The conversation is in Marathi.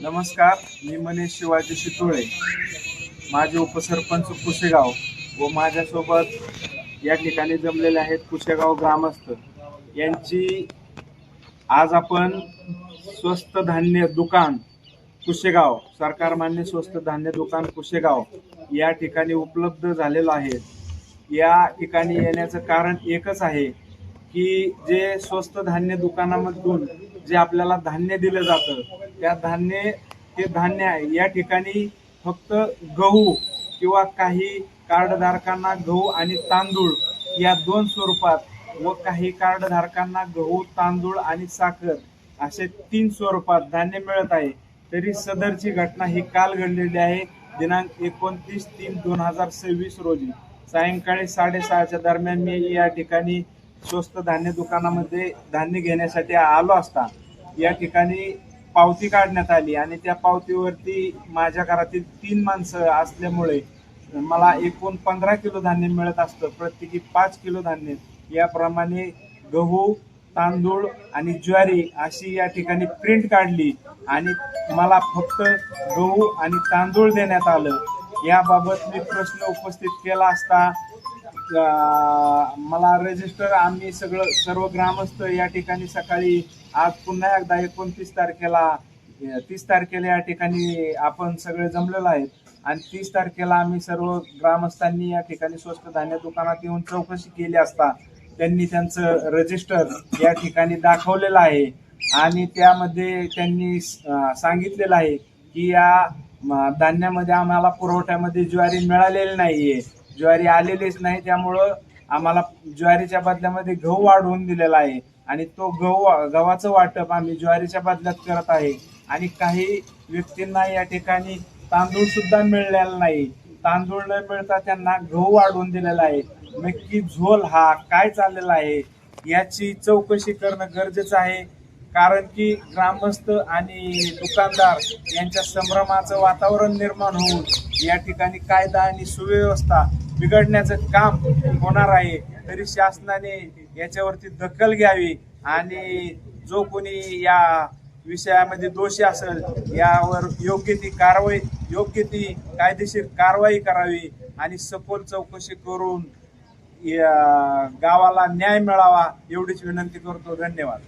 नमस्कार, मी मनीष शिवाजी शितोळे, माझे उपसरपंच कुशेगाव व माझ्यासोबत या ठिकाणी जमलेले आहेत कुशेगाव ग्रामस्थ यांची आज आपण स्वस्त धान्य दुकान कुशेगाव, सरकार मान्य स्वस्त धान्य दुकान कुशेगाव या ठिकाणी उपलब्ध झालेलो आहे। या ठिकाणी येण्याचं कारण एकच आहे की जे स्वस्त धान्य दुकानामधून जे आपल्याला धान्य दिलं जातं त्या धान्य आहे या ठिकाणी फक्त गहू किंवा काही कार्डधारकांना गहू आणि तांदूळ या दोन स्वरूपात व काही कार्डधारकांना गहू तांदूळ आणि साखर असे 3 स्वरूपात धान्य मिळत आहे। तरी सदरची घटना ही काल घडलेली आहे, दिनांक 29/3/2026 रोजी सायंकाळी 6:30च्या दरम्यान मी या ठिकाणी स्वस्त धान्य दुकानामध्ये धान्य घेण्यासाठी आलो असता या ठिकाणी पावती काढण्यात आली आणि त्या पावतीवरती माझ्या घरातील 3 माणसं असल्यामुळे मला एकूण 15 किलो धान्य मिळत असतं, प्रत्येकी 5 किलो धान्य। याप्रमाणे गहू तांदूळ आणि ज्वारी अशी या ठिकाणी प्रिंट काढली आणि मला फक्त गहू आणि तांदूळ देण्यात आलं। याबाबत मी प्रश्न उपस्थित केला असता मला रजिस्टर आम्ही सर्व ग्रामस्थ या ठिकाणी सकाळी आज पुन्हा एकदा 29 तारखेला 30 तारखेला या ठिकाणी आपण सगळे जमलेलो आहेत आणि 30 तारखेला आम्ही सर्व ग्रामस्थांनी या ठिकाणी स्वस्त धान्य दुकानात येऊन चौकशी केली असता त्यांनी त्यांचं रजिस्टर या ठिकाणी दाखवलेलं आहे आणि त्यामध्ये त्यांनी सांगितलेलं आहे की या धान्यामध्ये आम्हाला पुरवठ्यामध्ये ज्वारी मिळालेली नाहीये, ज्वारी आलेलीच नाही, त्यामुळं आम्हाला ज्वारीच्या बदल्यामध्ये गहू वाढवून दिलेला आहे आणि तो गव्हाचं वाटप आम्ही ज्वारीच्या बदल्यात करत आहे। आणि काही व्यक्तींना या ठिकाणी तांदूळ सुद्धा मिळालेला नाही, तांदूळ न मिळता त्यांना गहू वाढवून दिलेला आहे। नक्की झोल हा काय चाललेला आहे याची चौकशी करणं गरजेचं आहे, कारण की ग्रामस्थ आणि दुकानदार यांच्या संभ्रमाचं वातावरण निर्माण होऊन या ठिकाणी कायदा आणि सुव्यवस्था बिघडण्याचं काम होणार आहे। तरी शासनाने याच्यावरती दखल घ्यावी आणि जो कोणी या विषयामध्ये दोषी असेल यावर योग्य ती कायदेशीर कारवाई करावी आणि सखोल चौकशी करून गावाला न्याय मिळावा एवढीच विनंती करतो। धन्यवाद।